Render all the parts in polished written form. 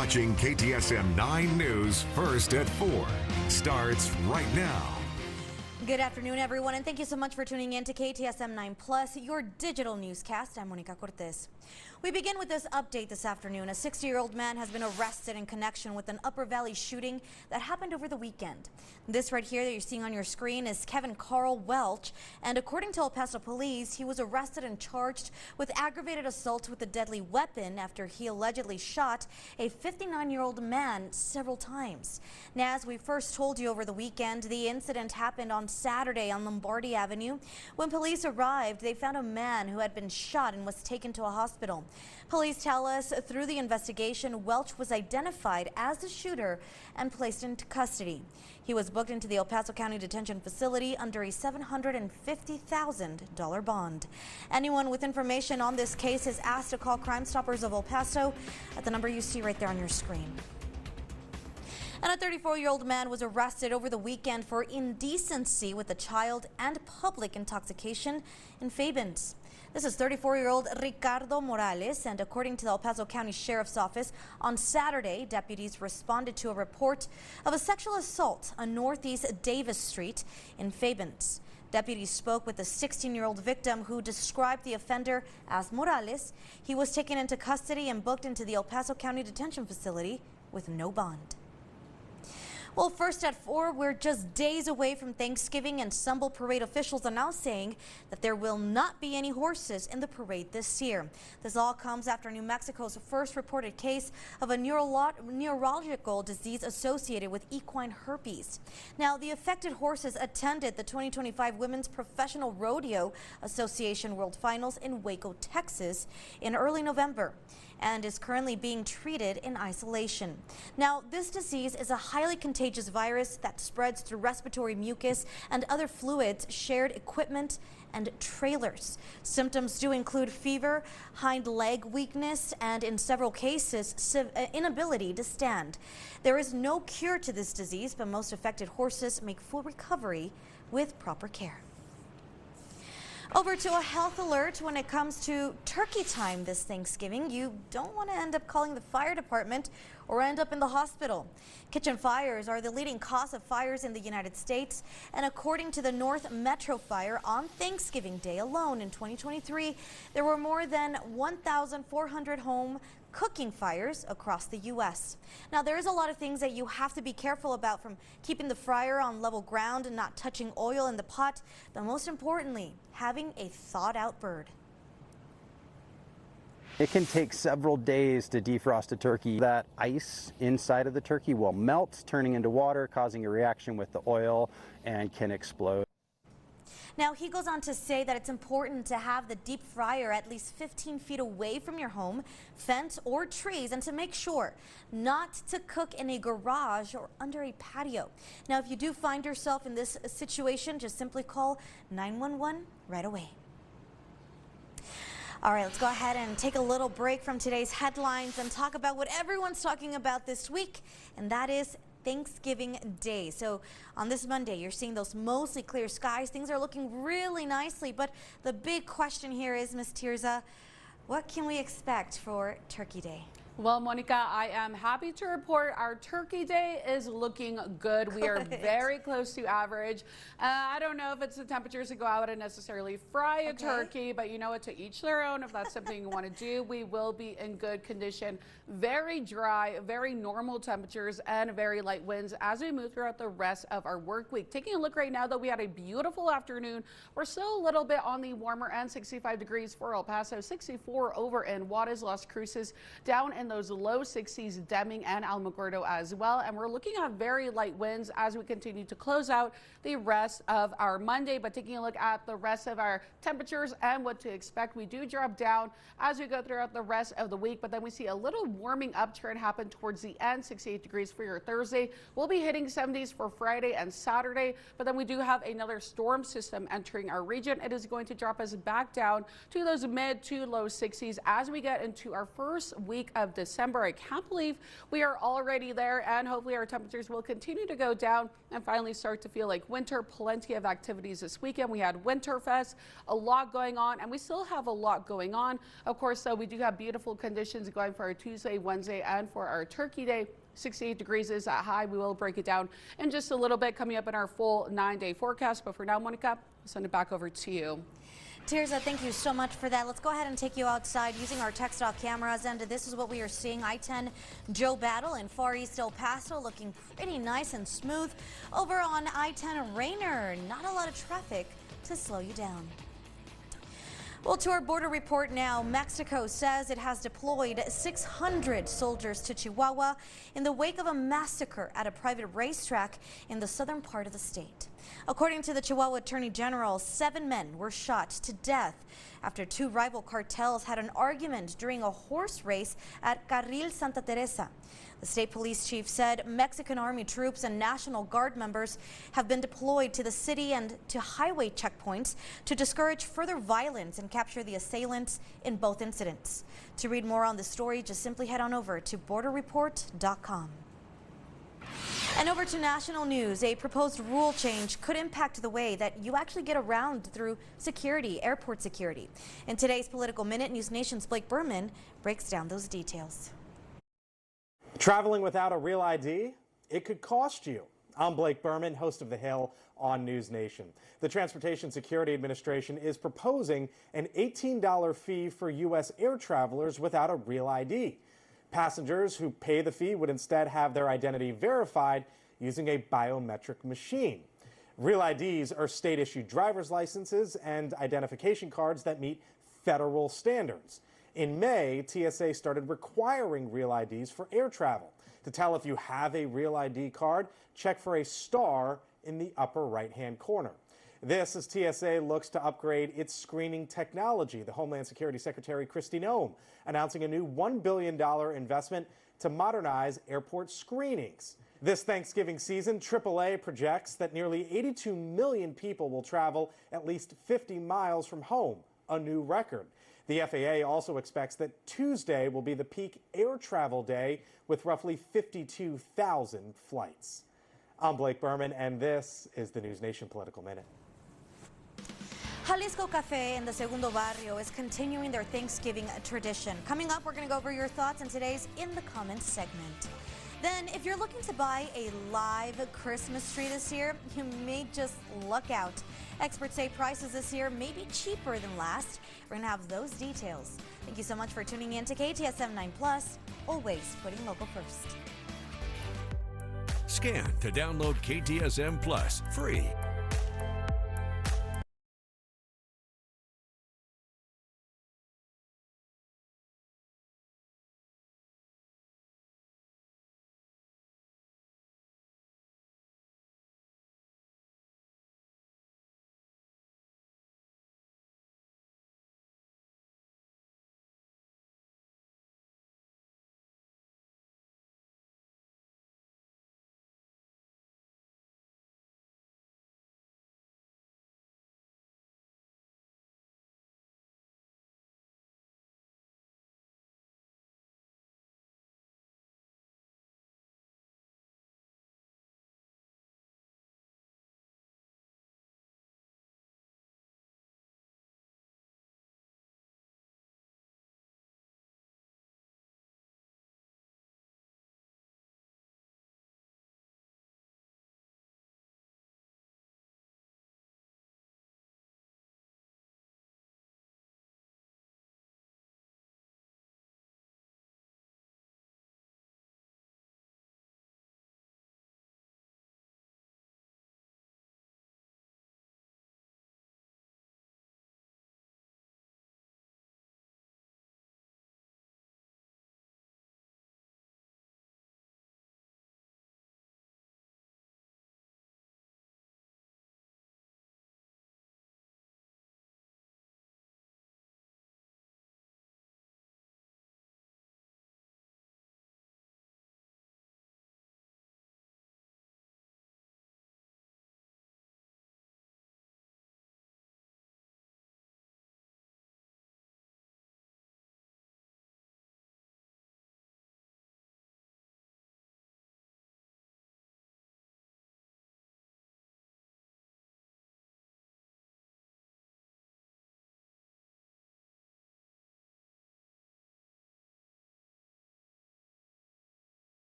watching KTSM 9 News first at 4. Starts right now. Good afternoon, everyone, and thank you so much for tuning in to KTSM 9 Plus, your digital newscast. I'm Monica Cortez. We begin with this update this afternoon. A 60-year-old man has been arrested in connection with an Upper Valley shooting that happened over the weekend. This right here that you're seeing on your screen is Kevin Carl Welch, and according to El Paso police, he was arrested and charged with aggravated assault with a deadly weapon after he allegedly shot a 59-year-old man several times. Now, as we first told you over the weekend, the incident happened on Saturday on Lombardi Avenue. When police arrived, they found a man who had been shot and was taken to a hospital. Police tell us through the investigation, Welch was identified as the shooter and placed into custody. He was booked into the El Paso County Detention Facility under a $750,000 bond. Anyone with information on this case is asked to call Crime Stoppers of El Paso at the number you see right there on your screen. And a 34-year-old man was arrested over the weekend for indecency with a child and public intoxication in Fabens. This is 34-year-old Ricardo Morales, and according to the El Paso County Sheriff's Office, on Saturday, deputies responded to a report of a sexual assault on Northeast Davis Street in Fabens. Deputies spoke with the 16-year-old victim who described the offender as Morales. He was taken into custody and booked into the El Paso County Detention Facility with no bond. Well, first at 4, we're just days away from Thanksgiving, and Stumble Parade officials are now saying that there will not be any horses in the parade this year. This all comes after New Mexico's first reported case of a neurological disease associated with equine herpes. Now, the affected horses attended the 2025 Women's Professional Rodeo Association World Finals in Waco, Texas in early November, and is currently being treated in isolation. Now, this disease is a highly contagious virus that spreads through respiratory mucus and other fluids, shared equipment, and trailers. Symptoms do include fever, hind leg weakness, and in several cases, inability to stand. There is no cure to this disease, but most affected horses make full recovery with proper care. Over to a health alert when it comes to turkey time this Thanksgiving. You don't want to end up calling the fire department or end up in the hospital. Kitchen fires are the leading cause of fires in the United States, and according to the North Metro Fire, on Thanksgiving Day alone in 2023, there were more than 1,400 home cooking fires across the U.S. Now, there is a lot of things that you have to be careful about, from keeping the fryer on level ground and not touching oil in the pot, but most importantly, having a thawed-out bird. It can take several days to defrost a turkey. That ice inside of the turkey will melt, turning into water, causing a reaction with the oil, and can explode. Now, he goes on to say that it's important to have the deep fryer at least 15 feet away from your home, fence, or trees, and to make sure not to cook in a garage or under a patio. Now, if you do find yourself in this situation, just simply call 911 right away. All right, let's go ahead and take a little break from today's headlines and talk about what everyone's talking about this week, and that is Thanksgiving Day. So on this Monday, you're seeing those mostly clear skies. Things are looking really nicely, but the big question here is, Ms. Tirza, what can we expect for Turkey Day? Well, Monica, I am happy to report our Turkey Day is looking good. We are very close to average. I don't know if it's the temperatures to go out and necessarily fry a turkey, but you know what, to each their own. If that's something you want to do, we will be in good condition. Very dry, very normal temperatures, and very light winds as we move throughout the rest of our work week. Taking a look right now, though, we had a beautiful afternoon. We're still a little bit on the warmer end, 65 degrees for El Paso, 64 over in Juarez, Las Cruces, down in those low 60s, Deming and Alamogordo as well. And we're looking at very light winds as we continue to close out the rest of our Monday. But taking a look at the rest of our temperatures and what to expect, we do drop down as we go throughout the rest of the week. But then we see a little warming upturn happen towards the end, 68 degrees for your Thursday. We'll be hitting 70s for Friday and Saturday. But then we do have another storm system entering our region. It is going to drop us back down to those mid to low 60s as we get into our first week of of December. I can't believe we are already there, and hopefully our temperatures will continue to go down and finally start to feel like winter. Plenty of activities this weekend. We had Winterfest, a lot going on, and we still have a lot going on. Of course, though, we do have beautiful conditions going for our Tuesday, Wednesday, and for our Turkey Day. 68 degrees is that high. We will break it down in just a little bit coming up in our full 9-day forecast. But for now, Monica, I'll send it back over to you. Tirza, thank you so much for that. Let's go ahead and take you outside using our TechStock cameras. And this is what we are seeing. I-10 Joe Battle in Far East El Paso looking pretty nice and smooth. Over on I-10 Rainer, not a lot of traffic to slow you down. Well, to our border report now. Mexico says it has deployed 600 soldiers to Chihuahua in the wake of a massacre at a private racetrack in the southern part of the state. According to the Chihuahua Attorney General, 7 men were shot to death after 2 rival cartels had an argument during a horse race at Carril Santa Teresa. The state police chief said Mexican Army troops and National Guard members have been deployed to the city and to highway checkpoints to discourage further violence and capture the assailants in both incidents. To read more on the story, just simply head on over to borderreport.com. And over to national news. A proposed rule change could impact the way that you actually get around through security, airport security. In today's Political Minute, News Nation's Blake Berman breaks down those details. Traveling without a real ID, it could cost you. I'm Blake Berman, host of The Hill on News Nation. The Transportation Security Administration is proposing an $18 fee for U.S. air travelers without a real ID. Passengers who pay the fee would instead have their identity verified using a biometric machine. Real IDs are state-issued driver's licenses and identification cards that meet federal standards. In May, TSA started requiring real IDs for air travel. To tell if you have a real ID card, check for a star in the upper right-hand corner. This as TSA looks to upgrade its screening technology. The Homeland Security Secretary Kristi Noem announcing a new $1 billion investment to modernize airport screenings. This Thanksgiving season, AAA projects that nearly 82 million people will travel at least 50 miles from home, a new record. The FAA also expects that Tuesday will be the peak air travel day with roughly 52,000 flights. I'm Blake Berman, and this is the News Nation Political Minute. Jalisco Cafe in the Segundo Barrio is continuing their Thanksgiving tradition. Coming up, we're going to go over your thoughts in today's In the Comments segment. Then, if you're looking to buy a live Christmas tree this year, you may just luck out. Experts say prices this year may be cheaper than last. We're going to have those details. Thank you so much for tuning in to KTSM 9+, always putting local first. Scan to download KTSM Plus free.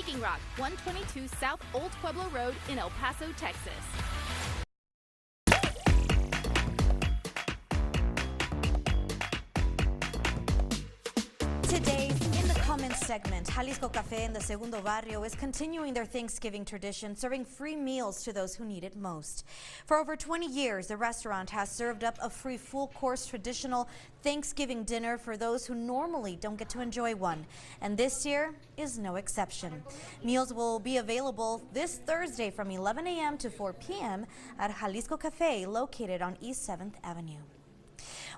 Kicking Rock, 122 South Old Pueblo Road in El Paso, Texas. Today's In the Comments segment, Jalisco Café in the Segundo Barrio is continuing their Thanksgiving tradition, serving free meals to those who need it most. For over 20 years, the restaurant has served up a free full-course traditional Thanksgiving dinner for those who normally don't get to enjoy one. And this year is no exception. Meals will be available this Thursday from 11 a.m. to 4 p.m. at Jalisco Café, located on East 7th Avenue.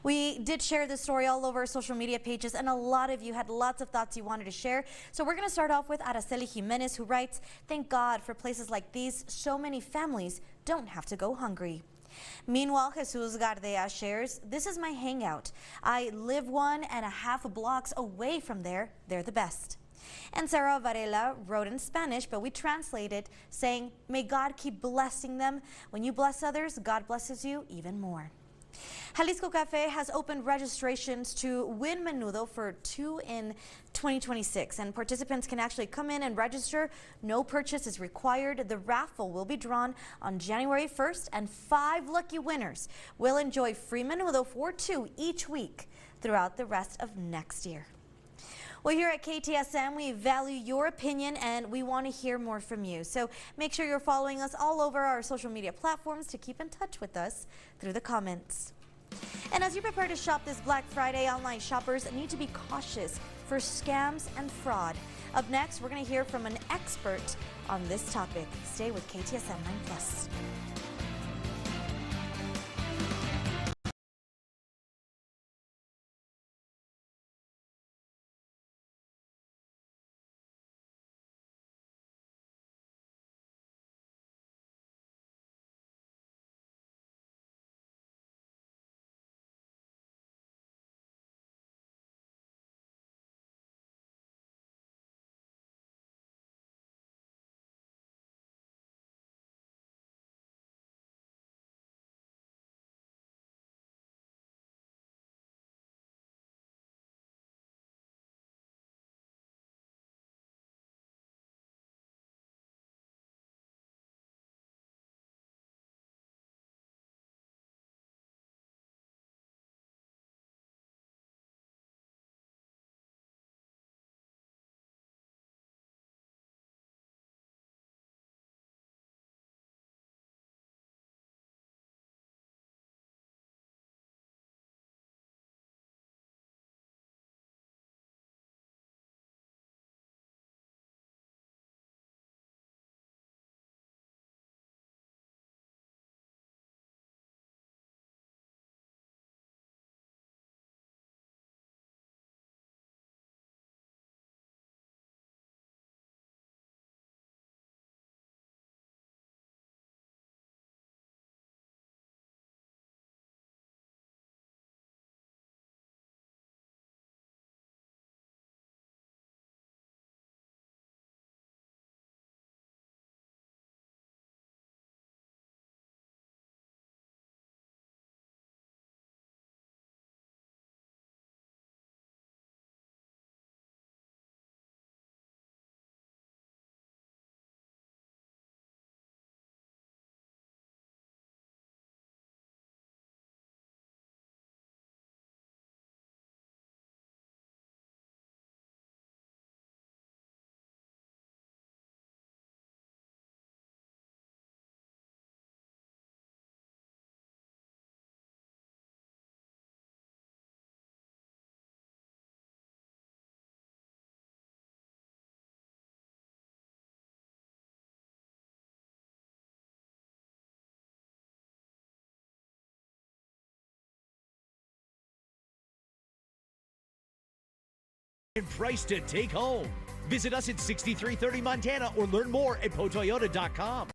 We did share this story all over our social media pages, and a lot of you had lots of thoughts you wanted to share. So we're going to start off with Araceli Jimenez, who writes, "Thank God for places like these. So many families don't have to go hungry." Meanwhile, Jesus Gardea shares, "This is my hangout. I live 1.5 blocks away from there. They're the best." And Sarah Varela wrote in Spanish, but we translate it saying, "May God keep blessing them. When you bless others, God blesses you even more." Jalisco Café has opened registrations to win Menudo for 2 in 2026, and participants can actually come in and register. No purchase is required. The raffle will be drawn on January 1st, and 5 lucky winners will enjoy free Menudo for 2 each week throughout the rest of next year. Well, here at KTSM, we value your opinion and we want to hear more from you. So make sure you're following us all over our social media platforms to keep in touch with us through the comments. And as you prepare to shop this Black Friday, online shoppers need to be cautious for scams and fraud. Up next, we're going to hear from an expert on this topic. Stay with KTSM 9+. Price to take home. Visit us at 6330 Montana or learn more at potoyota.com.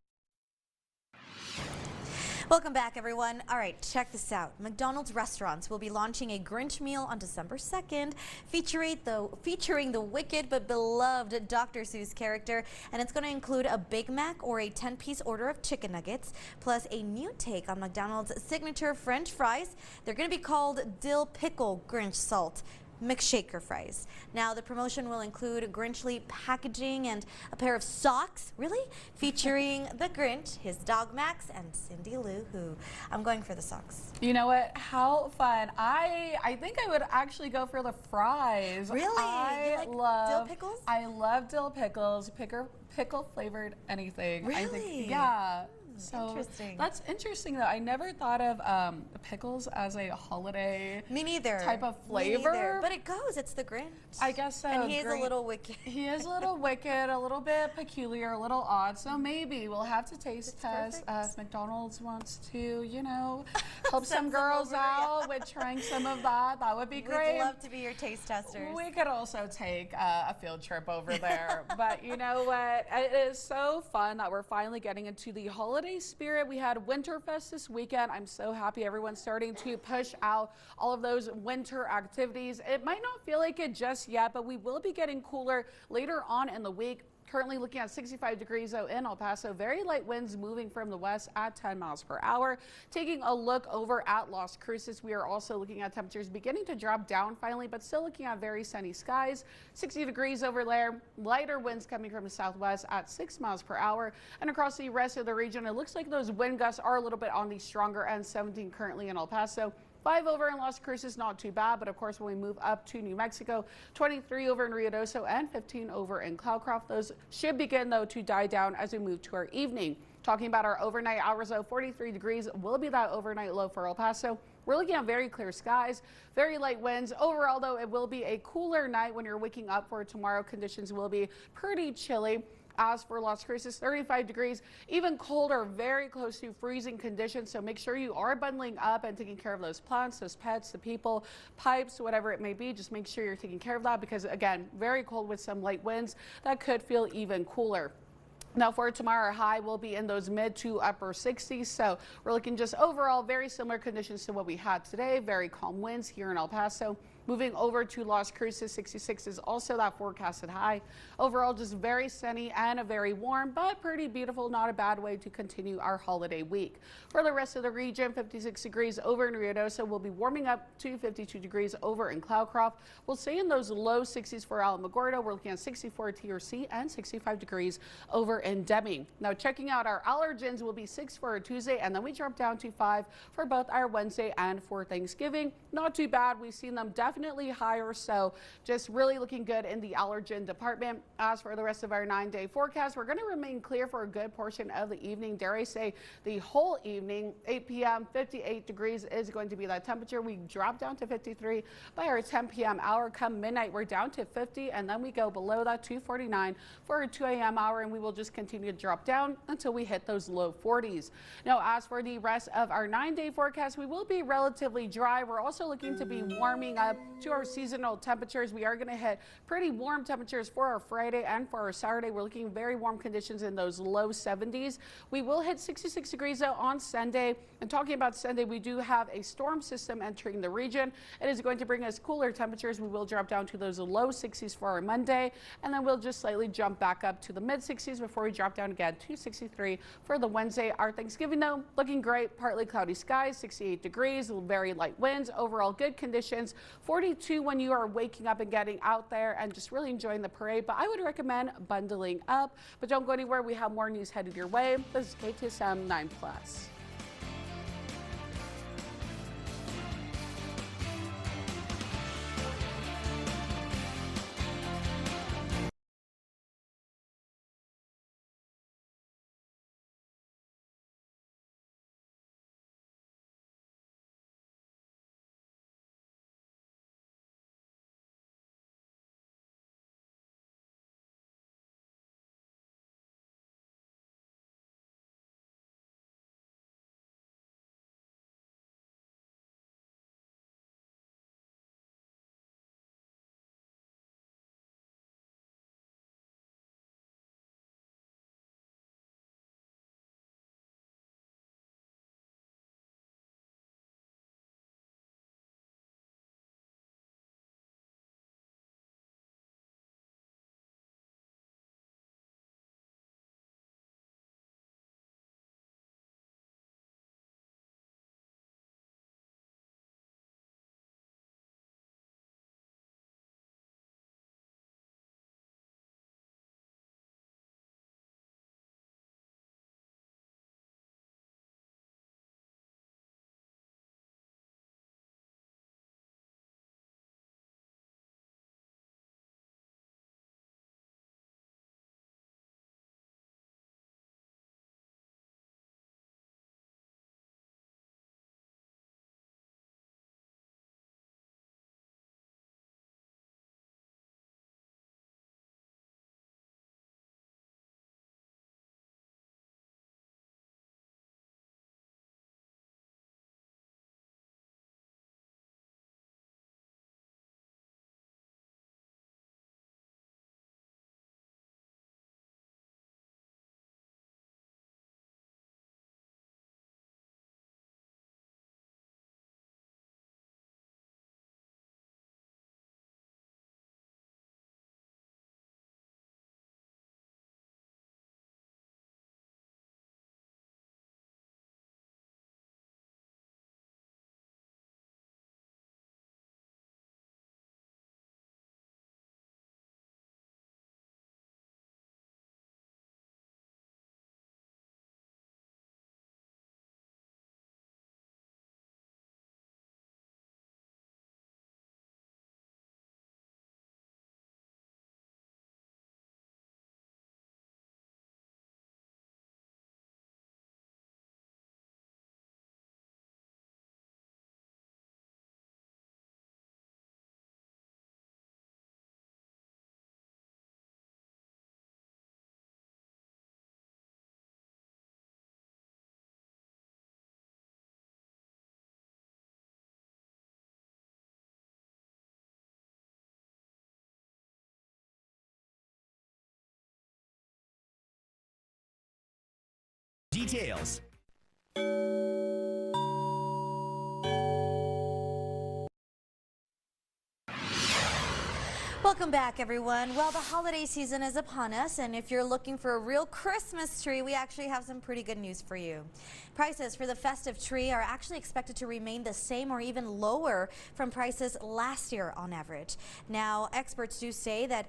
Welcome back, everyone. All right, check this out. McDonald's restaurants will be launching a Grinch meal on December 2nd, featuring the wicked but beloved Dr. Seuss character, and it's going to include a Big Mac or a 10-piece order of chicken nuggets, plus a new take on McDonald's signature French fries. They're going to be called Dill Pickle Grinch Salt. McShaker fries. Now, the promotion will include Grinchly packaging and a pair of socks, really, featuring the Grinch, his dog Max, and Cindy Lou Who. I'm going for the socks. You know what? How fun. I think I would actually go for the fries. Really? You like dill pickles? I love dill pickles. Pickle flavored anything. Really? I think, yeah. So interesting. That's interesting, though. I never thought of pickles as a holiday Me neither. type of Me neither. flavor. But it goes. It's the Grinch. I guess so. And he is a little wicked. He is a little wicked, a little bit peculiar, a little odd. So maybe we'll have to taste test. If McDonald's wants to, you know, help some girls out with trying some of that, that would be great. We'd love to be your taste testers. We could also take a field trip over there. But you know what? It is so fun that we're finally getting into the holiday spirit. We had Winterfest this weekend. I'm so happy everyone's starting to push out all of those winter activities. It might not feel like it just yet, but we will be getting cooler later on in the week. Currently looking at 65 degrees though in El Paso. Very light winds moving from the west at 10 miles per hour. Taking a look over at Las Cruces, we are also looking at temperatures beginning to drop down finally, but still looking at very sunny skies. 60 degrees over there. Lighter winds coming from the southwest at 6 miles per hour. And across the rest of the region, it looks like those wind gusts are a little bit on the stronger end. 17 currently in El Paso. 5 over in Las Cruces, not too bad, but of course when we move up to New Mexico, 23 over in Ruidoso and 15 over in Cloudcroft. Those should begin though to die down as we move to our evening. Talking about our overnight hours though, 43 degrees will be that overnight low for El Paso. We're looking at very clear skies, very light winds. Overall though, it will be a cooler night when you're waking up for tomorrow. Conditions will be pretty chilly. As for Las Cruces, 35 degrees, even colder, very close to freezing conditions. So make sure you are bundling up and taking care of those plants, those pets, the people, pipes, whatever it may be. Just make sure you're taking care of that because, again, very cold with some light winds that could feel even cooler. Now for tomorrow, our high will be in those mid to upper 60s. So we're looking just overall very similar conditions to what we had today. Very calm winds here in El Paso. Moving over to Las Cruces, 66 is also that forecasted high. Overall, just very sunny and a very warm, but pretty beautiful. Not a bad way to continue our holiday week. For the rest of the region, 56 degrees over in Ruidoso. We'll be warming up to 52 degrees over in Cloudcroft. We'll stay in those low 60s for Alamogordo. We're looking at 64 TRC and 65 degrees over in Deming. Now checking out our allergens will be 6 for our Tuesday, and then we drop down to 5 for both our Wednesday and for Thanksgiving. Not too bad. We've seen them definitely higher, so just really looking good in the allergen department. As for the rest of our 9-day forecast, we're going to remain clear for a good portion of the evening, dare I say the whole evening. 8 p.m. 58 degrees is going to be that temperature. We drop down to 53 by our 10 p.m. hour. Come midnight, we're down to 50, and then we go below that to 49 for our 2 a.m. hour, and we will just continue to drop down until we hit those low 40s. Now as for the rest of our 9-day forecast, we will be relatively dry. We're also looking to be warming up to our seasonal temperatures. We are going to hit pretty warm temperatures for our Friday and for our Saturday. We're looking very warm conditions in those low 70s. We will hit 66 degrees though on Sunday. And talking about Sunday, we do have a storm system entering the region. It is going to bring us cooler temperatures. We will drop down to those low 60s for our Monday, and then we'll just slightly jump back up to the mid 60s before we drop down again to 63 for the Wednesday. Our Thanksgiving though, looking great. Partly cloudy skies, 68 degrees, very light winds, overall good conditions. 42 when you are waking up and getting out there and just really enjoying the parade. But I would recommend bundling up. But don't go anywhere. We have more news headed your way. This is KTSM 9+. Details. Welcome back, everyone. Well, the holiday season is upon us, and if you're looking for a real Christmas tree, we actually have some pretty good news for you. Prices for the festive tree are actually expected to remain the same or even lower from prices last year on average. Now, experts do say that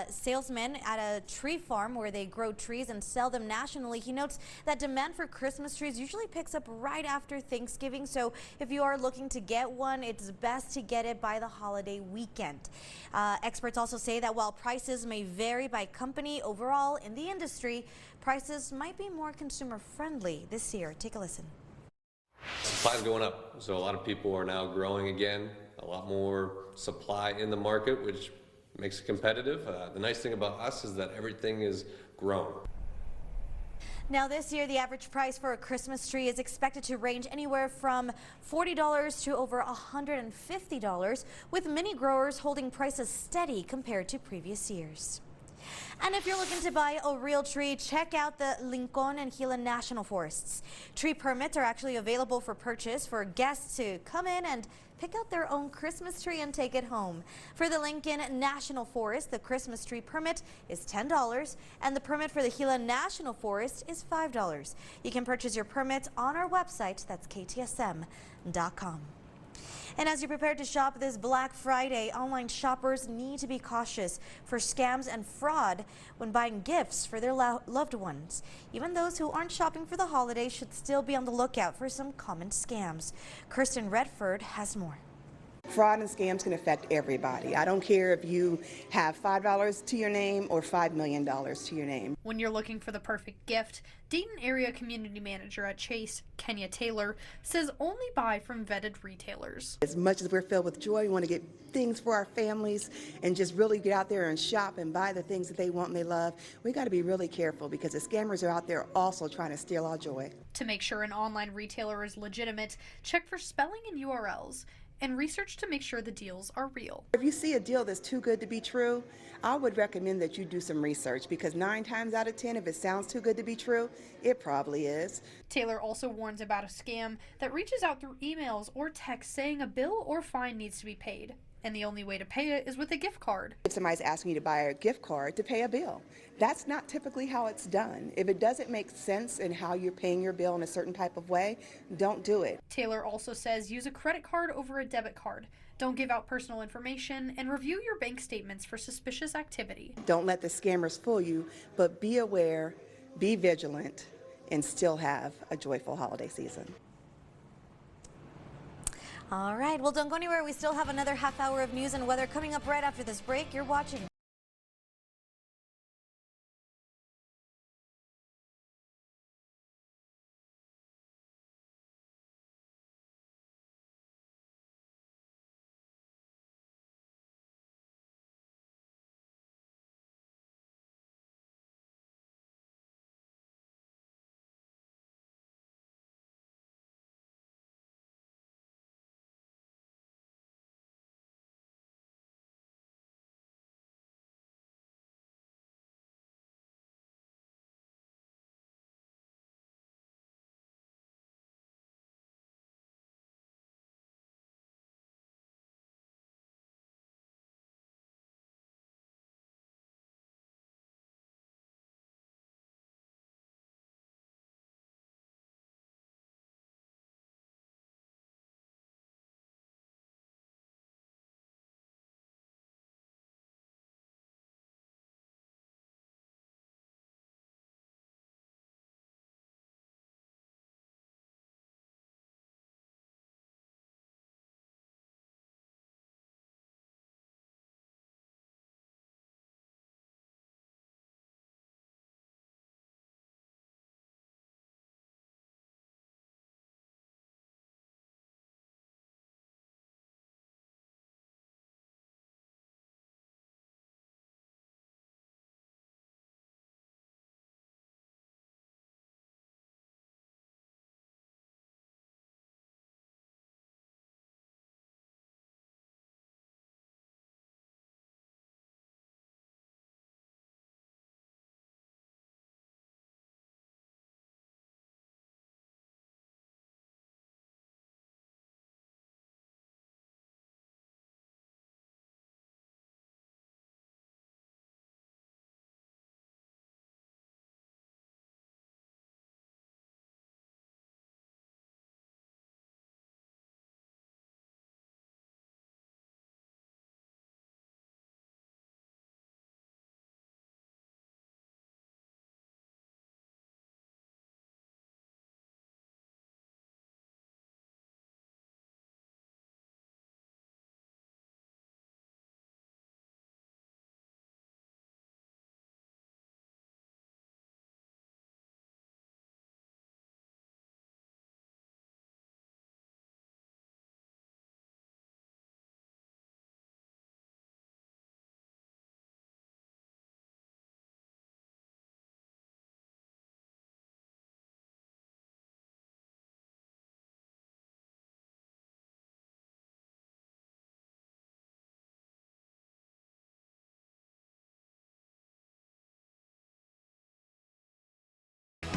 salesmen at a tree farm where they grow trees and sell them nationally, he notes that demand for Christmas trees usually picks up right after Thanksgiving. So if you are looking to get one, it's best to get it by the holiday weekend. Experts also say that while prices may vary by company, overall in the industry, prices might be more consumer friendly this year. Take a listen. Supply's going up, so a lot of people are now growing again. A lot more supply in the market, which makes it competitive. The nice thing about us is that everything is grown. Now this year, the average price for a Christmas tree is expected to range anywhere from $40 to over $150, with many growers holding prices steady compared to previous years. And if you're looking to buy a real tree, check out the Lincoln and Gila National Forests. Tree permits are actually available for purchase for guests to come in and pick out their own Christmas tree and take it home. For the Lincoln National Forest, the Christmas tree permit is $10, and the permit for the Gila National Forest is $5. You can purchase your permit on our website, that's KTSM.com. And as you prepare to shop this Black Friday, online shoppers need to be cautious for scams and fraud when buying gifts for their loved ones. Even those who aren't shopping for the holidays should still be on the lookout for some common scams. Kirsten Redford has more. Fraud and scams can affect everybody. I don't care if you have $5 to your name or $5 million to your name. When you're looking for the perfect gift, Dayton Area Community Manager at Chase, Kenya Taylor, says only buy from vetted retailers. As much as we're filled with joy, we want to get things for our families and just really get out there and shop and buy the things that they want and they love. We got to be really careful because the scammers are out there also trying to steal our joy. To make sure an online retailer is legitimate, check for spelling and URLs. And research to make sure the deals are real. If you see a deal that's too good to be true, I would recommend that you do some research because 9 times out of 10, if it sounds too good to be true, it probably is. Taylor also warns about a scam that reaches out through emails or texts saying a bill or fine needs to be paid. And the only way to pay it is with a gift card. If somebody's asking you to buy a gift card to pay a bill, that's not typically how it's done. If it doesn't make sense in how you're paying your bill in a certain type of way, don't do it. Taylor also says use a credit card over a debit card. Don't give out personal information and review your bank statements for suspicious activity. Don't let the scammers fool you, but be aware, be vigilant, and still have a joyful holiday season. All right, well, don't go anywhere. We still have another half hour of news and weather coming up right after this break. You're watching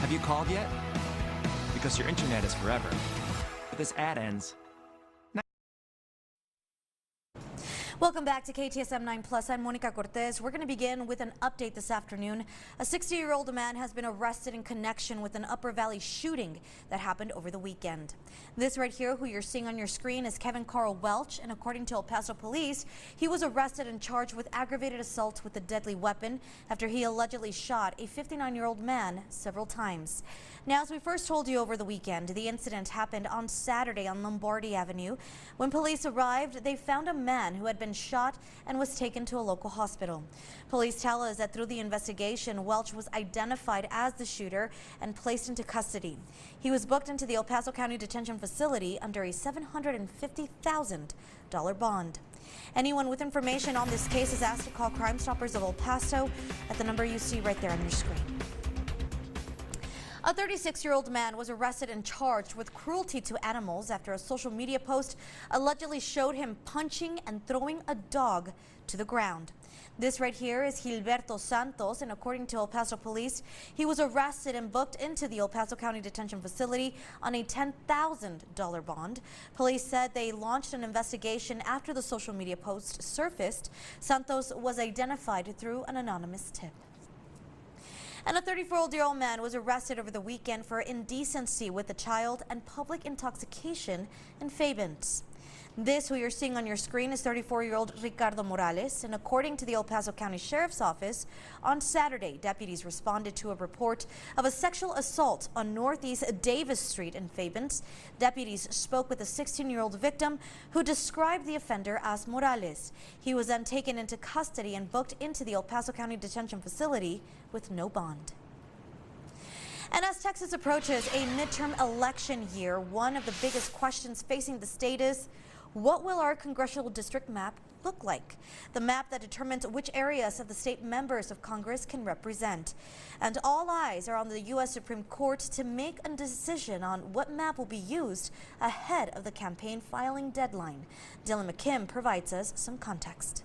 Have you called yet? Because your internet is forever. But this ad ends. Welcome back to KTSM 9 Plus. I'm Monica Cortez. We're going to begin with an update this afternoon. A 60-year-old man has been arrested in connection with an Upper Valley shooting that happened over the weekend. This right here, who you're seeing on your screen, is Kevin Carl Welch, and according to El Paso police, he was arrested and charged with aggravated assault with a deadly weapon after he allegedly shot a 59-year-old man several times. Now, as we first told you over the weekend, the incident happened on Saturday on Lombardi Avenue. When police arrived, they found a man who had been shot and was taken to a local hospital. Police tell us that through the investigation, Welch was identified as the shooter and placed into custody. He was booked into the El Paso County Detention Facility under a $750,000 bond. Anyone with information on this case is asked to call Crime Stoppers of El Paso at the number you see right there on your screen. A 36-year-old man was arrested and charged with cruelty to animals after a social media post allegedly showed him punching and throwing a dog to the ground. This right here is Gilberto Santos, and according to El Paso police, he was arrested and booked into the El Paso County Detention Facility on a $10,000 bond. Police said they launched an investigation after the social media post surfaced. Santos was identified through an anonymous tip. And a 34-year-old man was arrested over the weekend for indecency with a child and public intoxication in Fabens. This, who you're seeing on your screen, is 34-year-old Ricardo Morales, and according to the El Paso County Sheriff's Office, on Saturday, deputies responded to a report of a sexual assault on Northeast Davis Street in Fabens. Deputies spoke with a 16-year-old victim who described the offender as Morales. He was then taken into custody and booked into the El Paso County Detention Facility with no bond. And as Texas approaches a midterm election year, one of the biggest questions facing the state is, what will our congressional district map look like? The map that determines which areas of the state members of Congress can represent. And all eyes are on the U.S. Supreme Court to make a decision on what map will be used ahead of the campaign filing deadline. Dylan McKim provides us some context.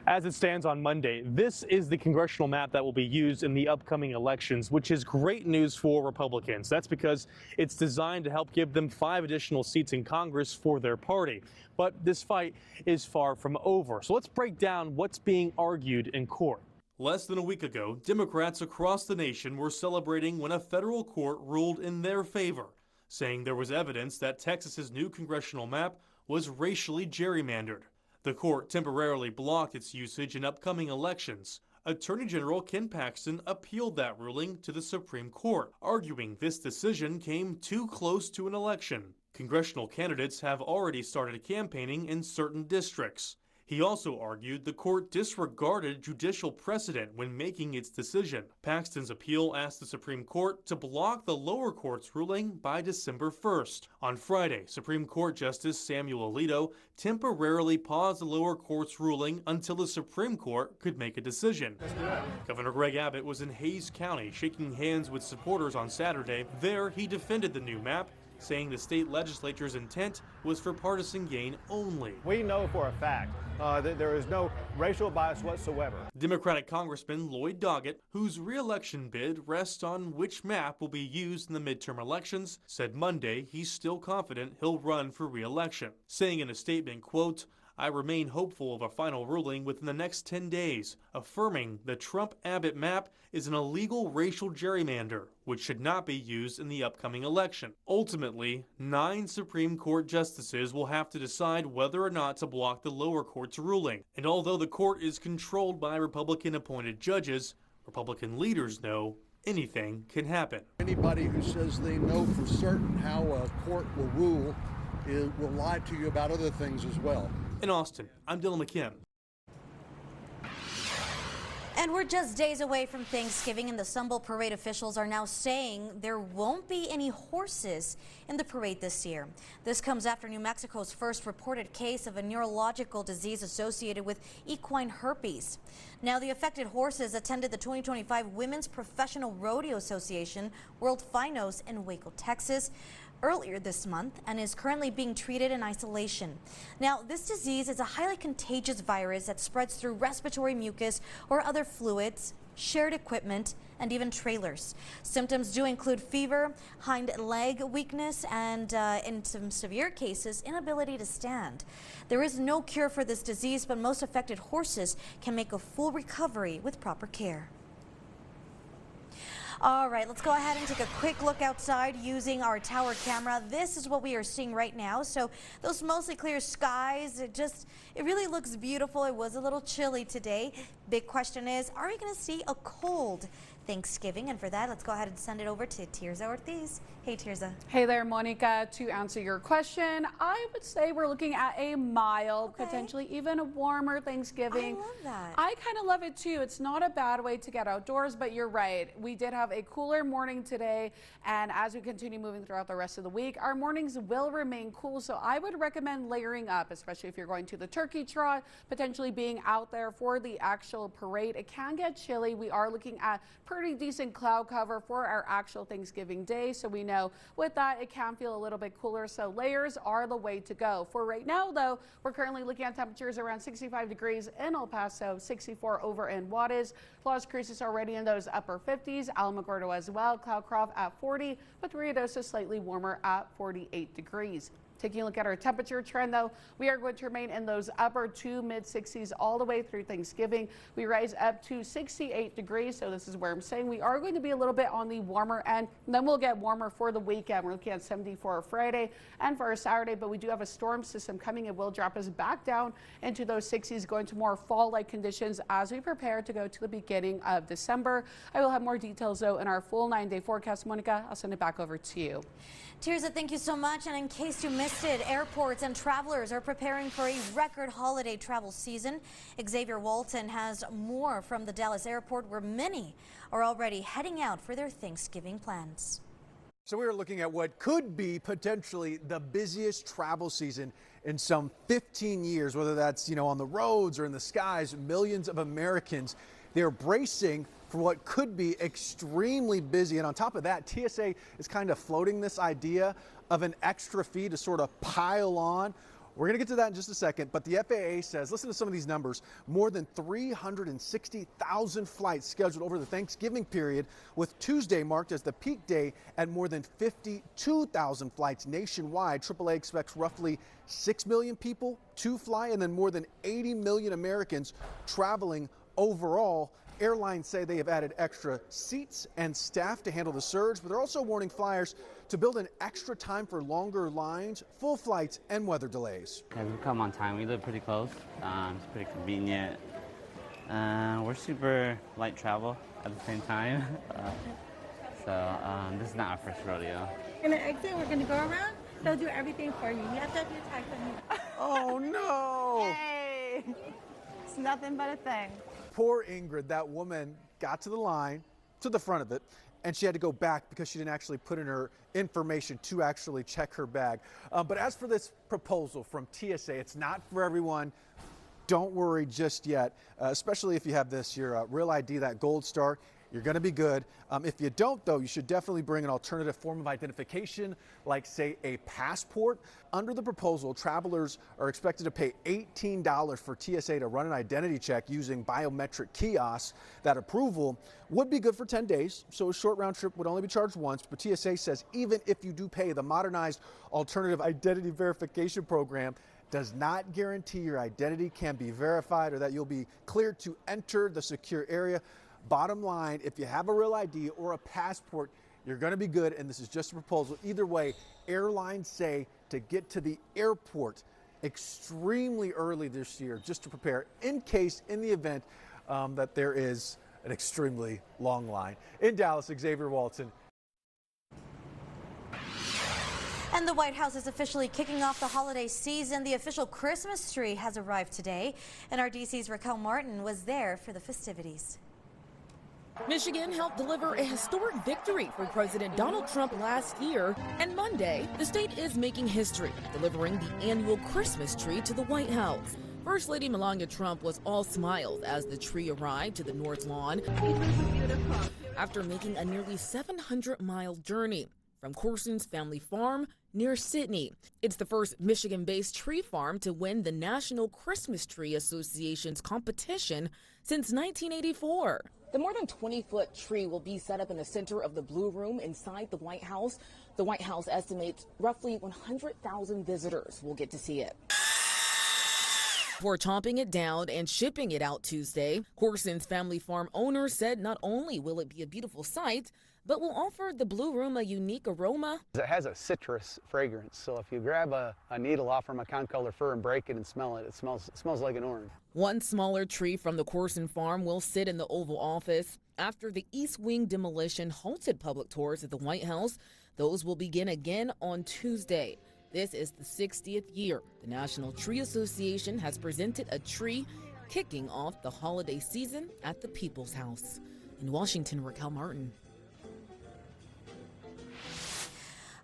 As it stands on Monday, this is the congressional map that will be used in the upcoming elections, which is great news for Republicans. That's because it's designed to help give them 5 additional seats in Congress for their party. But this fight is far from over. So let's break down what's being argued in court. Less than a week ago, Democrats across the nation were celebrating when a federal court ruled in their favor, saying there was evidence that Texas's new congressional map was racially gerrymandered. The court temporarily blocked its usage in upcoming elections. Attorney General Ken Paxton appealed that ruling to the Supreme Court, arguing this decision came too close to an election. Congressional candidates have already started campaigning in certain districts. He also argued the court disregarded judicial precedent when making its decision. Paxton's appeal asked the Supreme Court to block the lower court's ruling by December 1st. On Friday, Supreme Court Justice Samuel Alito temporarily paused the lower court's ruling until the Supreme Court could make a decision. Governor Greg Abbott was in Hays County shaking hands with supporters on Saturday. There, he defended the new map, saying the state legislature's intent was for partisan gain only. We know for a fact that there is no racial bias whatsoever. Democratic Congressman Lloyd Doggett, whose re-election bid rests on which map will be used in the midterm elections, said Monday he's still confident he'll run for re-election, saying in a statement, quote, "I remain hopeful of a final ruling within the next 10 days, affirming the Trump-Abbott map is an illegal racial gerrymander, which should not be used in the upcoming election." Ultimately, 9 Supreme Court justices will have to decide whether or not to block the lower court's ruling. And although the court is controlled by Republican-appointed judges, Republican leaders know anything can happen. Anybody who says they know for certain how a court will rule will lie to you about other things as well. In Austin, I'm Dylan McKim. And we're just days away from Thanksgiving, and the Sun Bowl parade officials are now saying there won't be any horses in the parade this year. This comes after New Mexico's first reported case of a neurological disease associated with equine herpes. Now, the affected horses attended the 2025 Women's Professional Rodeo Association World Finals in Waco, Texas, earlier this month, and is currently being treated in isolation. Now, this disease is a highly contagious virus that spreads through respiratory mucus or other fluids shared equipment, and even trailers. Symptoms do include fever, hind leg weakness, and in some severe cases, inability to stand. There is no cure for this disease, but most affected horses can make a full recovery with proper care. All right, let's go ahead and take a quick look outside using our tower camera. This is what we are seeing right now. So those mostly clear skies, it really looks beautiful. It was a little chilly today. Big question is, are we going to see a cold Thanksgiving? And for that, let's go ahead and send it over to Tirza Ortiz. Hey, Tirza. Hey there, Monica. To answer your question, I would say we're looking at a mild, potentially even a warmer Thanksgiving. I love that. I kind of love it too. It's not a bad way to get outdoors, but you're right. We did have a cooler morning today, and as we continue moving throughout the rest of the week, our mornings will remain cool. So I would recommend layering up, especially if you're going to the turkey trot, potentially being out there for the actual parade. It can get chilly. We are looking at pretty decent cloud cover for our actual Thanksgiving day, so we know with that it can feel a little bit cooler, so layers are the way to go. For right now though, we're currently looking at temperatures around 65 degrees in El Paso, 64 over in Juarez. Las Cruces already in those upper 50s, Alamogordo as well, Cloudcroft at 40, with Ruidoso slightly warmer at 48 degrees. Taking a look at our temperature trend though, we are going to remain in those upper to mid 60s all the way through Thanksgiving. We rise up to 68 degrees, so this is where I'm saying we are going to be a little bit on the warmer end, and then we'll get warmer for the weekend. We're looking at 74 Friday and for our Saturday, but we do have a storm system coming. It will drop us back down into those 60s, going to more fall-like conditions as we prepare to go to the beginning of December. I will have more details though in our full 9-day forecast. Monica, I'll send it back over to you. Tirza, thank you so much. And in case you missed it, airports and travelers are preparing for a record holiday travel season. Xavier Walton has more from the Dallas airport, where many are already heading out for their Thanksgiving plans. So we are looking at what could be potentially the busiest travel season in some 15 years, whether that's, on the roads or in the skies. Millions of Americans, they're bracing for what could be extremely busy. And on top of that, TSA is kind of floating this idea of an extra fee to sort of pile on. We're going to get to that in just a second, but the FAA says, listen to some of these numbers, more than 360,000 flights scheduled over the Thanksgiving period, with Tuesday marked as the peak day at more than 52,000 flights nationwide. AAA expects roughly 6 million people to fly, and then more than 80 million Americans traveling overall. Airlines say they have added extra seats and staff to handle the surge, but they're also warning flyers to build in extra time for longer lines, full flights, and weather delays. Yeah, we come on time. We live pretty close. It's pretty convenient. We're super light travel at the same time. This is not our first rodeo. We're going to exit. We're going to go around. They'll do everything for you. You have to have your tags on you. Oh, no. Hey, it's nothing but a thing. Poor Ingrid, that woman got to the line, to the front of it, and she had to go back because she didn't actually put in her information to actually check her bag. But as for this proposal from TSA, it's not for everyone. Don't worry just yet, especially if you have this, your Real ID, that Gold Star. You're going to be good. If you don't, though, you should definitely bring an alternative form of identification, like, say, a passport. Under the proposal, travelers are expected to pay $18 for TSA to run an identity check using biometric kiosks. That approval would be good for 10 days, so a short round trip would only be charged once. But TSA says even if you do pay, the modernized alternative identity verification program does not guarantee your identity can be verified or that you'll be cleared to enter the secure area. Bottom line, if you have a Real ID or a passport, you're going to be good, and this is just a proposal. Either way, airlines say to get to the airport extremely early this year just to prepare in the event that there is an extremely long line. In Dallas, Xavier Walton. And the White House is officially kicking off the holiday season. The official Christmas tree has arrived today, and our DC's Raquel Martin was there for the festivities. Michigan helped deliver a historic victory for President Donald Trump last year, and Monday, the state is making history, delivering the annual Christmas tree to the White House. First Lady Melania Trump was all smiles as the tree arrived to the North Lawn after making a nearly 700-mile journey from Corson's family farm near Sydney. It's the first Michigan-based tree farm to win the National Christmas Tree Association's competition since 1984. The more than 20-foot tree will be set up in the center of the Blue Room inside the White House. The White House estimates roughly 100,000 visitors will get to see it. Before chopping it down and shipping it out Tuesday, Corson's family farm owner said not only will it be a beautiful sight, but will offer the Blue Room a unique aroma. It has a citrus fragrance, so if you grab a needle off from a concolor fir and break it and smell it, it smells like an orange. One smaller tree from the Corson farm will sit in the Oval Office. After the East Wing demolition halted public tours at the White House, those will begin again on Tuesday. This is the 60th year the National Tree Association has presented a tree, kicking off the holiday season at the People's House. In Washington, Raquel Martin.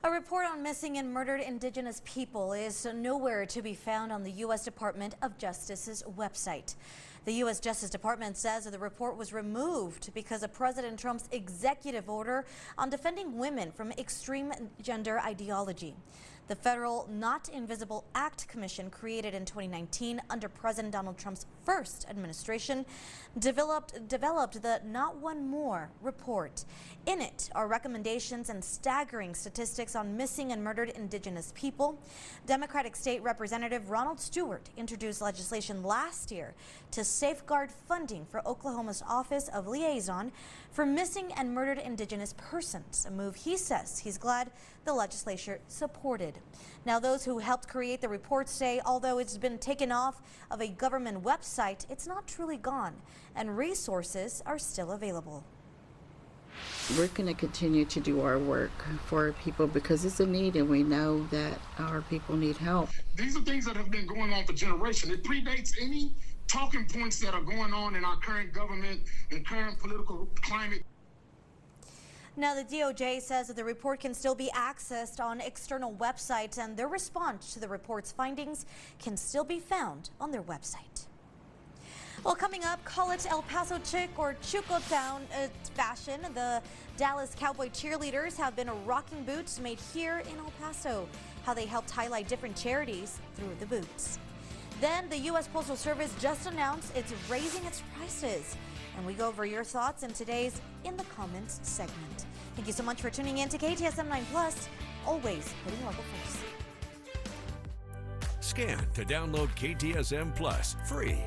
A report on missing and murdered Indigenous people is nowhere to be found on the U.S. Department of Justice's website. The U.S. Justice Department says that the report was removed because of President Trump's executive order on defending women from extreme gender ideology. The federal Not Invisible Act Commission, created in 2019 under President Donald Trump's first administration, developed the Not One More report. In it are recommendations and staggering statistics on missing and murdered Indigenous people. Democratic State Representative Ronald Stewart introduced legislation last year to safeguard funding for Oklahoma's Office of Liaison for Missing and Murdered Indigenous Persons, a move he says he's glad the legislature supported. Now, those who helped create the report say although it's been taken off of a government website, it's not truly gone, and resources are still available. We're going to continue to do our work for our people because it's a need, and we know that our people need help. These are things that have been going on for generations. It predates any talking points that are going on in our current government and current political climate. Now, the DOJ says that the report can still be accessed on external websites, and their response to the report's findings can still be found on their website. Well, coming up, call it El Paso Chick or Chuco Town fashion. The Dallas Cowboy cheerleaders have been rocking boots made here in El Paso. How they helped highlight different charities through the boots. Then the U.S. Postal Service just announced it's raising its prices. And we go over your thoughts in today's In the Comments segment. Thank you so much for tuning in to KTSM 9 Plus, always putting local first. Scan to download KTSM Plus free.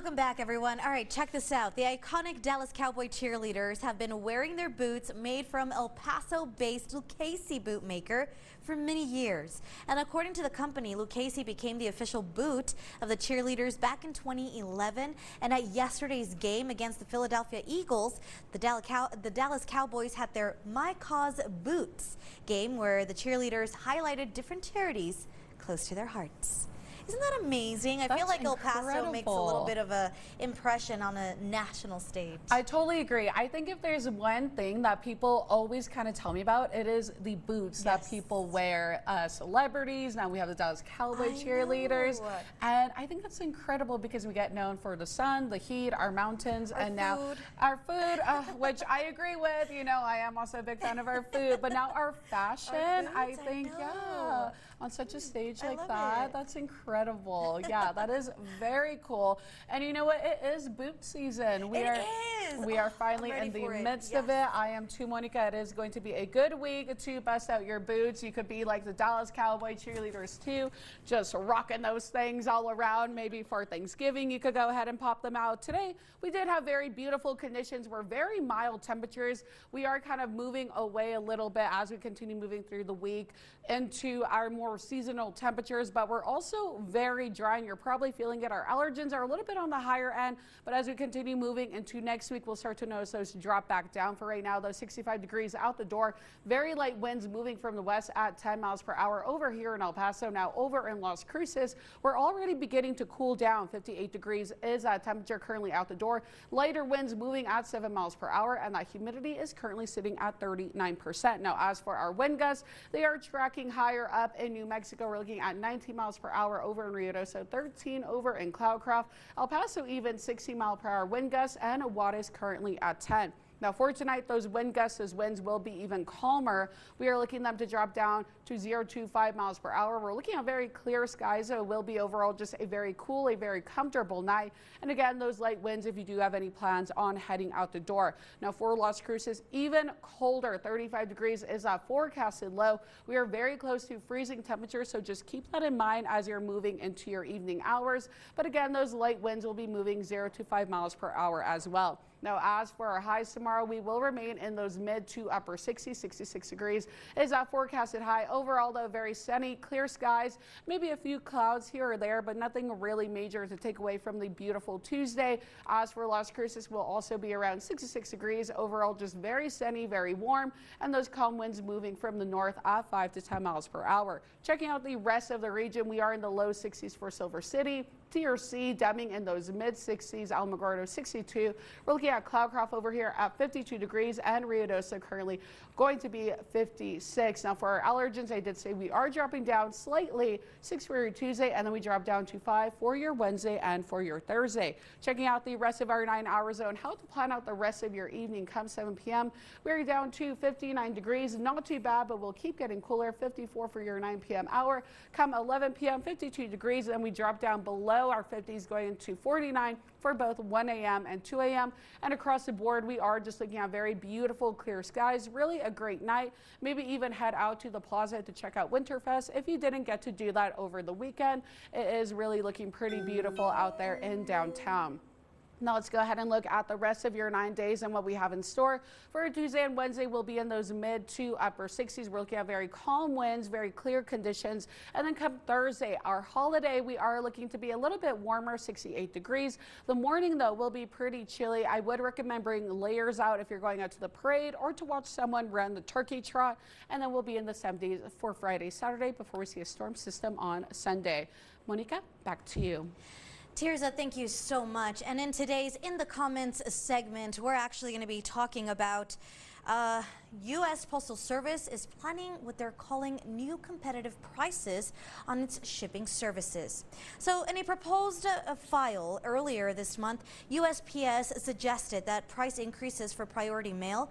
Welcome back, everyone. All right, check this out. The iconic Dallas Cowboy cheerleaders have been wearing their boots made from El Paso-based Lucchese boot maker for many years. And according to the company, Lucchese became the official boot of the cheerleaders back in 2011. And at yesterday's game against the Philadelphia Eagles, the Dallas Cowboys had their My Cause Boots game where the cheerleaders highlighted different charities close to their hearts. Isn't that amazing? I feel like El Paso makes a little bit of a impression on a national stage. I totally agree. I think if there's one thing that people always kind of tell me about, it is the boots that people wear. Celebrities, now we have the Dallas Cowboy cheerleaders. And I think that's incredible because we get known for the sun, the heat, our mountains, and now our food, which I agree with. You know, I am also a big fan of our food, but now our fashion, I think, yeah, on such a stage like that, that's incredible. Yeah, that is very cool. And you know what? It is boot season. We are finally in the midst of it. I am too, Monica. It is going to be a good week to bust out your boots. You could be like the Dallas Cowboy cheerleaders too, just rocking those things all around. Maybe for Thanksgiving, you could go ahead and pop them out. Today, we did have very beautiful conditions. We're very mild temperatures. We are kind of moving away a little bit as we continue moving through the week into our more seasonal temperatures, but we're also very dry and you're probably feeling it. Our allergens are a little bit on the higher end, but as we continue moving into next week, we'll start to notice those drop back down. For right now, those 65 degrees out the door. Very light winds moving from the west at 10 miles per hour over here in El Paso. Now over in Las Cruces, we're already beginning to cool down. 58 degrees is temperature currently out the door. Lighter winds moving at 7 miles per hour, and that humidity is currently sitting at 39%. Now as for our wind gusts, they are tracking higher up in New Mexico. We're looking at 19 miles per hour over in Ruidoso, 13 over in Cloudcroft. El Paso even 60 mile per hour wind gusts, and Juarez currently at 10. Now for tonight, those wind gusts, those winds will be even calmer. We are looking them to drop down to 0 to 5 miles per hour. We're looking at very clear skies, so it will be overall just a very cool, a very comfortable night. And again, those light winds if you do have any plans on heading out the door. Now for Las Cruces, even colder, 35 degrees is a forecasted low. We are very close to freezing temperatures, so just keep that in mind as you're moving into your evening hours. But again, those light winds will be moving 0 to 5 miles per hour as well. Now, as for our highs tomorrow, we will remain in those mid to upper 60s, 66 degrees is that forecasted high. Overall, though, very sunny, clear skies, maybe a few clouds here or there, but nothing really major to take away from the beautiful Tuesday. As for Las Cruces, will also be around 66 degrees. Overall, just very sunny, very warm, and those calm winds moving from the north at 5 to 10 miles per hour. Checking out the rest of the region, we are in the low 60s for Silver City, TRC, Deming in those mid 60s, Alamogordo 62. We're looking at Cloudcroft over here at 52 degrees, and Ruidoso currently going to be 56. Now for our allergens, I did say we are dropping down slightly, 6 for your Tuesday, and then we drop down to 5 for your Wednesday and for your Thursday. Checking out the rest of our 9-hour zone, how to plan out the rest of your evening come 7 p.m. We're down to 59 degrees, not too bad, but we'll keep getting cooler. 54 for your 9 p.m. hour. Come 11 p.m., 52 degrees, and we drop down below our 50s, going into 49 for both 1 a.m. and 2 a.m. And across the board, we are just looking at very beautiful, clear skies. Really a great night. Maybe even head out to the plaza to check out Winterfest if you didn't get to do that over the weekend. It is really looking pretty beautiful out there in downtown. Now let's go ahead and look at the rest of your 9 days and what we have in store. For Tuesday and Wednesday, we'll be in those mid to upper 60s. We're looking at very calm winds, very clear conditions. And then come Thursday, our holiday, we are looking to be a little bit warmer, 68 degrees. The morning, though, will be pretty chilly. I would recommend bringing layers out if you're going out to the parade or to watch someone run the turkey trot. And then we'll be in the 70s for Friday, Saturday before we see a storm system on Sunday. Monica, back to you. Tirza, thank you so much. And in today's In the Comments segment, we're actually going to be talking about U.S. Postal Service is planning what they're calling new competitive prices on its shipping services. So in a proposed file earlier this month, USPS suggested that price increases for Priority Mail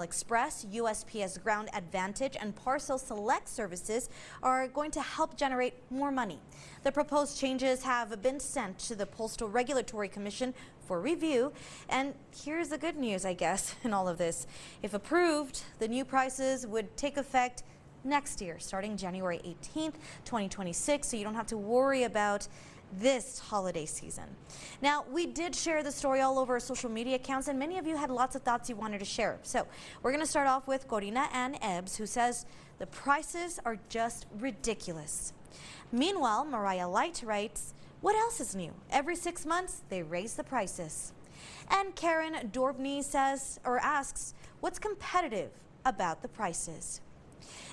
Express, USPS Ground Advantage, and Parcel Select services are going to help generate more money. The proposed changes have been sent to the Postal Regulatory Commission for review. And here's the good news, I guess, in all of this. If approved, the new prices would take effect next year, starting January 18th, 2026. So you don't have to worry about this holiday season. Now, we did share the story all over our social media accounts, and many of you had lots of thoughts you wanted to share. So we're going to start off with Corina Ann Ebbs, who says the prices are just ridiculous. Meanwhile, Mariah Light writes, what else is new? Every 6 months, they raise the prices. And Karen Dorbney says, or asks, what's competitive about the prices?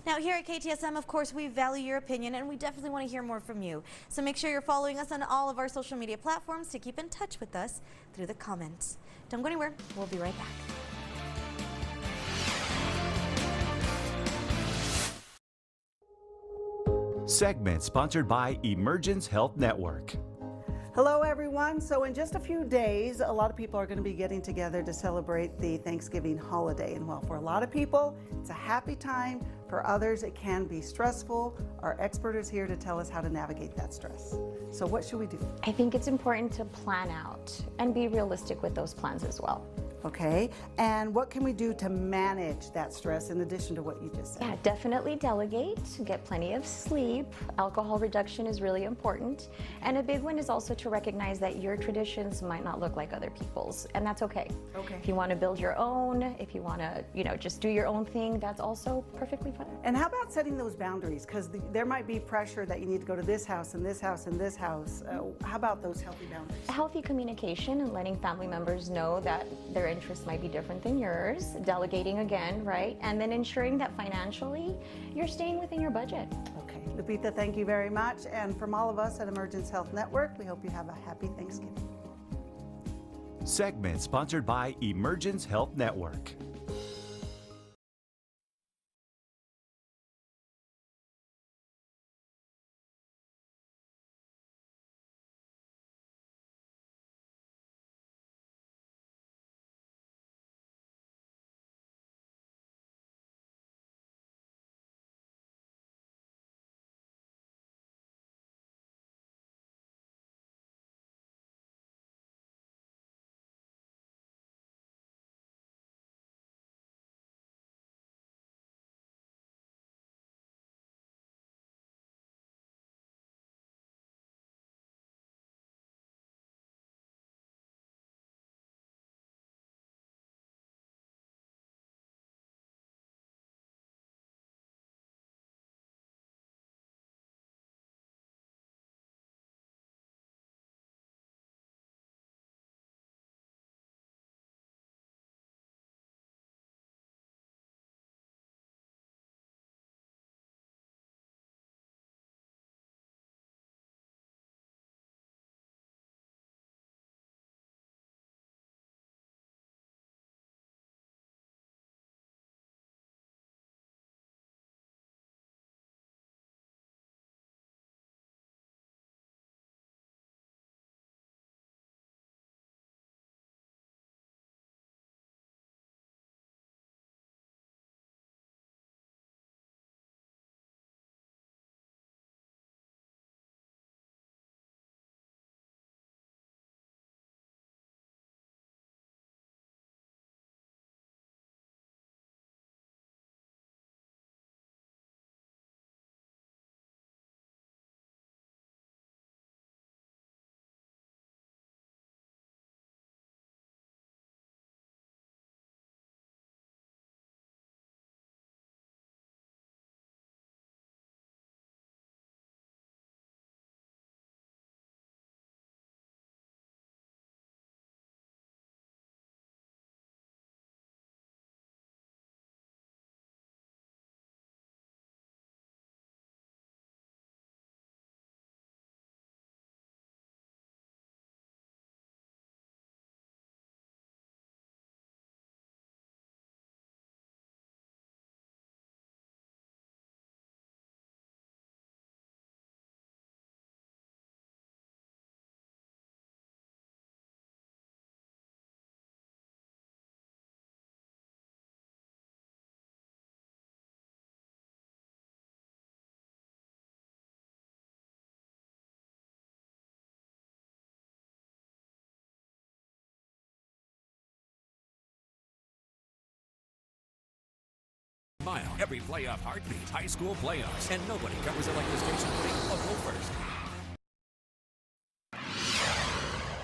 Now, here at KTSM, of course, we value your opinion, and we definitely want to hear more from you. So make sure you're following us on all of our social media platforms to keep in touch with us through the comments. Don't go anywhere. We'll be right back. Segment sponsored by Emergence Health Network. Hello everyone. So in just a few days, a lot of people are going to be getting together to celebrate the Thanksgiving holiday. And while for a lot of people, it's a happy time, for others it can be stressful. Our expert is here to tell us how to navigate that stress. So what should we do? I think it's important to plan out and be realistic with those plans as well. Okay, and what can we do to manage that stress in addition to what you just said? Yeah, definitely delegate, get plenty of sleep. Alcohol reduction is really important. And a big one is also to recognize that your traditions might not look like other people's, and that's okay. Okay. If you want to build your own, if you want to, just do your own thing, that's also perfectly fine. And how about setting those boundaries? Because there might be pressure that you need to go to this house and this house and this house. How about those healthy boundaries? Healthy communication and letting family members know that their interests might be different than yours, delegating again, right? And then ensuring that financially you're staying within your budget. Okay, Lupita, thank you very much. And from all of us at Emergence Health Network, we hope you have a happy Thanksgiving. Segment sponsored by Emergence Health Network. Mile, every playoff heartbeat, high school playoffs, and nobody covers it like the station putting local first.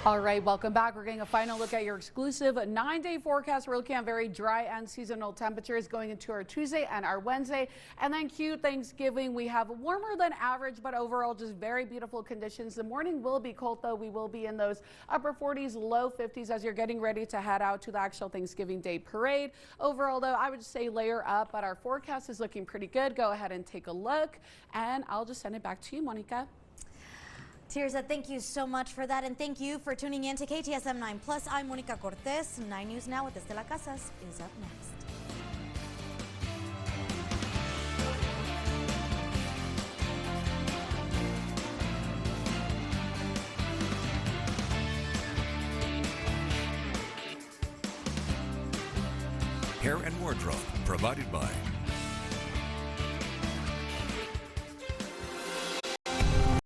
All right, welcome back. We're getting a final look at your exclusive 9-day forecast. We're looking at very dry and seasonal temperatures going into our Tuesday and our Wednesday. And then cute Thanksgiving. We have warmer than average, but overall just very beautiful conditions. The morning will be cold, though. We will be in those upper 40s, low 50s as you're getting ready to head out to the actual Thanksgiving Day parade. Overall, though, I would say layer up, but our forecast is looking pretty good. Go ahead and take a look, and I'll just send it back to you, Monica. Tirza, thank you so much for that, and thank you for tuning in to KTSM 9+. I'm Monica Cortez. 9 News Now with Estela Casas is up next. Hair and wardrobe provided by